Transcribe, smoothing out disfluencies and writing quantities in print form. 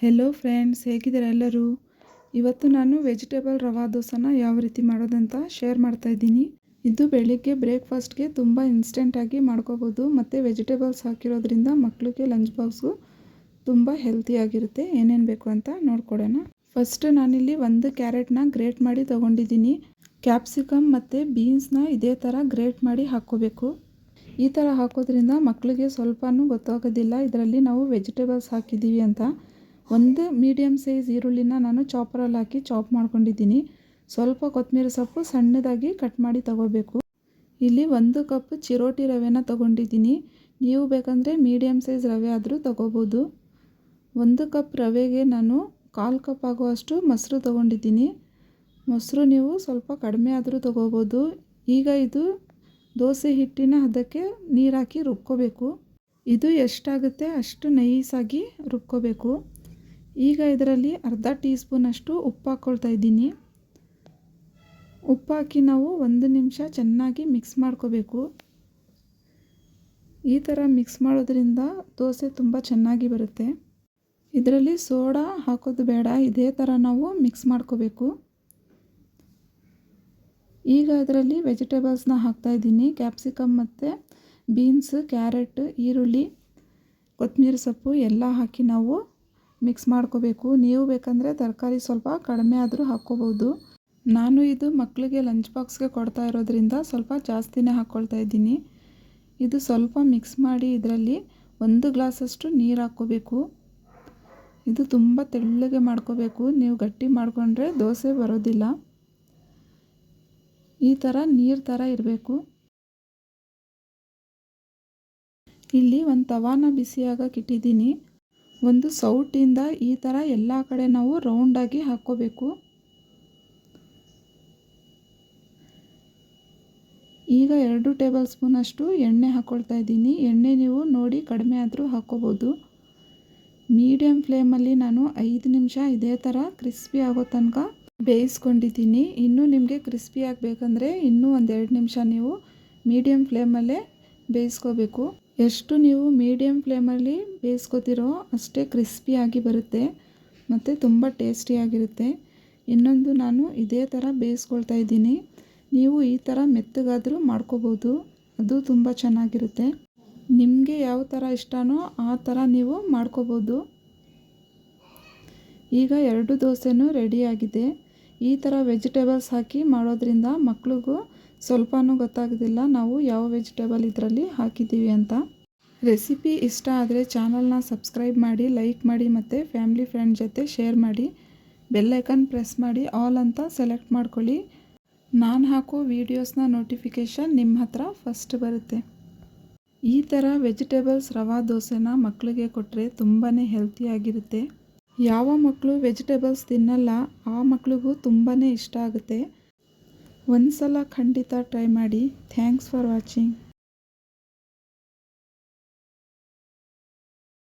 Hello friends, ಹೇಗಿದ್ದೀರಾ ಎಲ್ಲರೂ? ಇವತ್ತು ನಾನು ವೆಜಿಟೇಬಲ್ ರವಾ ದೋಸೆನ ಯಾವ ರೀತಿ ಮಾಡೋದಂತ ಶೇರ್ ಮಾಡ್ತಾ ಇದ್ದೀನಿ. ಇದು ಬೆಳಿಗ್ಗೆ ಬ್ರೇಕ್ಫಾಸ್ಟ್ಗೆ ತುಂಬ ಇನ್ಸ್ಟೆಂಟಾಗಿ ಮಾಡ್ಕೋಬೋದು ಮತ್ತು ವೆಜಿಟೇಬಲ್ಸ್ ಹಾಕಿರೋದ್ರಿಂದ ಮಕ್ಕಳಿಗೆ ಲಂಚ್ ಬಾಕ್ಸ್ಗೂ ತುಂಬ ಹೆಲ್ತಿಯಾಗಿರುತ್ತೆ. ಏನೇನು ಬೇಕು ಅಂತ ನೋಡ್ಕೊಡೋಣ. ಫಸ್ಟ್ ನಾನಿಲ್ಲಿ ಒಂದು ಕ್ಯಾರೆಟ್ನ ಗ್ರೇಟ್ ಮಾಡಿ ತೊಗೊಂಡಿದ್ದೀನಿ. ಕ್ಯಾಪ್ಸಿಕಮ್ ಮತ್ತು ಬೀನ್ಸ್ನ ಇದೇ ಥರ ಗ್ರೇಟ್ ಮಾಡಿ ಹಾಕ್ಕೋಬೇಕು. ಈ ಥರ ಹಾಕೋದ್ರಿಂದ ಮಕ್ಕಳಿಗೆ ಸ್ವಲ್ಪನೂ ಗೊತ್ತಾಗೋದಿಲ್ಲ ಇದರಲ್ಲಿ ನಾವು ವೆಜಿಟೇಬಲ್ಸ್ ಹಾಕಿದ್ದೀವಿ ಅಂತ. ಒಂದು ಮೀಡಿಯಮ್ ಸೈಜ್ ಈರುಳ್ಳಿನ ನಾನು ಚಾಪರಲ್ಲಿ ಹಾಕಿ ಚಾಪ್ ಮಾಡ್ಕೊಂಡಿದ್ದೀನಿ. ಸ್ವಲ್ಪ ಕೊತ್ತಂಬರಿ ಸೊಪ್ಪು ಸಣ್ಣದಾಗಿ ಕಟ್ ಮಾಡಿ ತಗೋಬೇಕು. ಇಲ್ಲಿ 1 ಕಪ್ ಚಿರೋಟಿ ರವೆನ ತೊಗೊಂಡಿದ್ದೀನಿ. ನೀವು ಬೇಕಂದರೆ ಮೀಡಿಯಮ್ ಸೈಜ್ ರವೆ ಆದರೂ ತೊಗೋಬೋದು. 1 ಕಪ್ ರವೆಗೆ ನಾನು 1/4 ಕಪ್ ಆಗುವಷ್ಟು ಮೊಸರು ತೊಗೊಂಡಿದ್ದೀನಿ. ಮೊಸರು ನೀವು ಸ್ವಲ್ಪ ಕಡಿಮೆ ಆದರೂ ತೊಗೋಬೋದು. ಈಗ ಇದು ದೋಸೆ ಹಿಟ್ಟಿನ ಹದಕ್ಕೆ ನೀರು ಹಾಕಿ ರುಬ್ಕೋಬೇಕು. ಇದು ಎಷ್ಟಾಗುತ್ತೆ ಅಷ್ಟು ನೈಸಾಗಿ ರುಬ್ಕೋಬೇಕು. ಈಗ ಇದರಲ್ಲಿ ಅರ್ಧ ಟೀ ಸ್ಪೂನಷ್ಟು ಉಪ್ಪು ಹಾಕ್ಕೊಳ್ತಾ ಇದ್ದೀನಿ. ಉಪ್ಪು ಹಾಕಿ ನಾವು 1 ನಿಮಿಷ ಚೆನ್ನಾಗಿ ಮಿಕ್ಸ್ ಮಾಡ್ಕೋಬೇಕು. ಈ ಥರ ಮಿಕ್ಸ್ ಮಾಡೋದ್ರಿಂದ ದೋಸೆ ತುಂಬ ಚೆನ್ನಾಗಿ ಬರುತ್ತೆ. ಇದರಲ್ಲಿ ಸೋಡಾ ಹಾಕೋದು ಬೇಡ, ಇದೇ ಥರ ನಾವು ಮಿಕ್ಸ್ ಮಾಡ್ಕೋಬೇಕು. ಈಗ ಇದರಲ್ಲಿ ವೆಜಿಟೇಬಲ್ಸ್ನ ಹಾಕ್ತಾಯಿದ್ದೀನಿ. ಕ್ಯಾಪ್ಸಿಕಮ್ ಮತ್ತು ಬೀನ್ಸ್, ಕ್ಯಾರೆಟ್, ಈರುಳ್ಳಿ, ಕೊತ್ತಂಬರಿ ಸೊಪ್ಪು ಎಲ್ಲ ಹಾಕಿ ನಾವು ಮಿಕ್ಸ್ ಮಾಡ್ಕೋಬೇಕು. ನೀವು ಬೇಕಂದರೆ ತರಕಾರಿ ಸ್ವಲ್ಪ ಕಡಿಮೆ ಆದರೂ ಹಾಕ್ಕೋಬೋದು. ನಾನು ಇದು ಮಕ್ಕಳಿಗೆ ಲಂಚ್ ಬಾಕ್ಸ್ಗೆ ಕೊಡ್ತಾ ಇರೋದ್ರಿಂದ ಸ್ವಲ್ಪ ಜಾಸ್ತಿನೇ ಹಾಕ್ಕೊಳ್ತಾ ಇದ್ದೀನಿ. ಇದು ಸ್ವಲ್ಪ ಮಿಕ್ಸ್ ಮಾಡಿ ಇದರಲ್ಲಿ 1 ಗ್ಲಾಸಷ್ಟು ನೀರು ಹಾಕ್ಕೋಬೇಕು. ಇದು ತುಂಬ ತೆಳ್ಳಗೆ ಮಾಡ್ಕೋಬೇಕು. ನೀವು ಗಟ್ಟಿ ಮಾಡಿಕೊಂಡ್ರೆ ದೋಸೆ ಬರೋದಿಲ್ಲ. ಈ ಥರ ನೀರು ಥರ ಇರಬೇಕು. ಇಲ್ಲಿ ಒಂದು ತವಾನ ಬಿಸಿಯಾಗಕ್ಕೆ ಇಟ್ಟಿದ್ದೀನಿ. ಒಂದು ಸೌಟಿಂದ ಈ ಥರ ಎಲ್ಲ ಕಡೆ ನಾವು ರೌಂಡಾಗಿ ಹಾಕ್ಕೋಬೇಕು. ಈಗ 2 ಟೇಬಲ್ ಸ್ಪೂನಷ್ಟು ಎಣ್ಣೆ ಹಾಕ್ಕೊಳ್ತಾ ಇದ್ದೀನಿ. ಎಣ್ಣೆ ನೀವು ನೋಡಿ ಕಡಿಮೆ ಆದರೂ ಹಾಕ್ಕೋಬೋದು. ಮೀಡಿಯಮ್ ಫ್ಲೇಮಲ್ಲಿ ನಾನು 5 ನಿಮಿಷ ಇದೇ ಥರ ಕ್ರಿಸ್ಪಿ ಆಗೋ ತನಕ ಬೇಯಿಸ್ಕೊಂಡಿದ್ದೀನಿ. ಇನ್ನೂ ನಿಮಗೆ ಕ್ರಿಸ್ಪಿ ಆಗಬೇಕಂದ್ರೆ ಇನ್ನೂ 1-2 ನಿಮಿಷ ನೀವು ಮೀಡಿಯಮ್ ಫ್ಲೇಮಲ್ಲೇ ಬೇಯಿಸ್ಕೋಬೇಕು. ಎಷ್ಟು ನೀವು ಮೀಡಿಯಮ್ ಫ್ಲೇಮಲ್ಲಿ ಬೇಯಿಸ್ಕೋತಿರೋ ಅಷ್ಟೇ ಕ್ರಿಸ್ಪಿಯಾಗಿ ಬರುತ್ತೆ ಮತ್ತು ತುಂಬ ಟೇಸ್ಟಿಯಾಗಿರುತ್ತೆ. ಇನ್ನೊಂದು ನಾನು ಇದೇ ಥರ ಬೇಯಿಸ್ಕೊಳ್ತಾ ಇದ್ದೀನಿ. ನೀವು ಈ ಥರ ಮೆತ್ತಗಾದರೂ ಮಾಡ್ಕೋಬೋದು, ಅದು ತುಂಬ ಚೆನ್ನಾಗಿರುತ್ತೆ. ನಿಮಗೆ ಯಾವ ಥರ ಇಷ್ಟನೋ ಆ ಥರ ನೀವು ಮಾಡ್ಕೋಬೋದು. ಈಗ 2 ದೋಸೆನೂ ರೆಡಿಯಾಗಿದೆ. ಈ ಥರ ವೆಜಿಟೇಬಲ್ಸ್ ಹಾಕಿ ಮಾಡೋದ್ರಿಂದ ಮಕ್ಳಿಗೂ ಸ್ವಲ್ಪನೂ ಗೊತ್ತಾಗೋದಿಲ್ಲ ನಾವು ಯಾವ ವೆಜಿಟೇಬಲ್ ಇದರಲ್ಲಿ ಹಾಕಿದ್ದೀವಿ ಅಂತ. ರೆಸಿಪಿ ಇಷ್ಟ ಆದರೆ ಚಾನಲ್ನ ಸಬ್ಸ್ಕ್ರೈಬ್ ಮಾಡಿ, ಲೈಕ್ ಮಾಡಿ ಮತ್ತು ಫ್ಯಾಮಿಲಿ ಫ್ರೆಂಡ್ ಜೊತೆ ಶೇರ್ ಮಾಡಿ. ಬೆಲ್ ಐಕನ್ ಪ್ರೆಸ್ ಮಾಡಿ ಆಲ್ ಅಂತ ಸೆಲೆಕ್ಟ್ ಮಾಡ್ಕೊಳ್ಳಿ. ನಾನು ಹಾಕೋ ವೀಡಿಯೋಸ್ನ ನೋಟಿಫಿಕೇಷನ್ ನಿಮ್ಮ ಹತ್ರ ಫಸ್ಟ್ ಬರುತ್ತೆ. ಈ ಥರ ವೆಜಿಟೇಬಲ್ಸ್ ರವಾ ದೋಸೆನ ಮಕ್ಕಳಿಗೆ ಕೊಟ್ಟರೆ ತುಂಬಾ ಹೆಲ್ತಿಯಾಗಿರುತ್ತೆ. ಯಾವ ಮಕ್ಕಳು ವೆಜಿಟೇಬಲ್ಸ್ ತಿನ್ನಲ್ಲ ಆ ಮಕ್ಳಿಗೂ ತುಂಬಾ ಇಷ್ಟ ಆಗುತ್ತೆ. ಒಂದು ಸಲ ಖಂಡಿತ ಟ್ರೈ ಮಾಡಿ. Thanks for watching.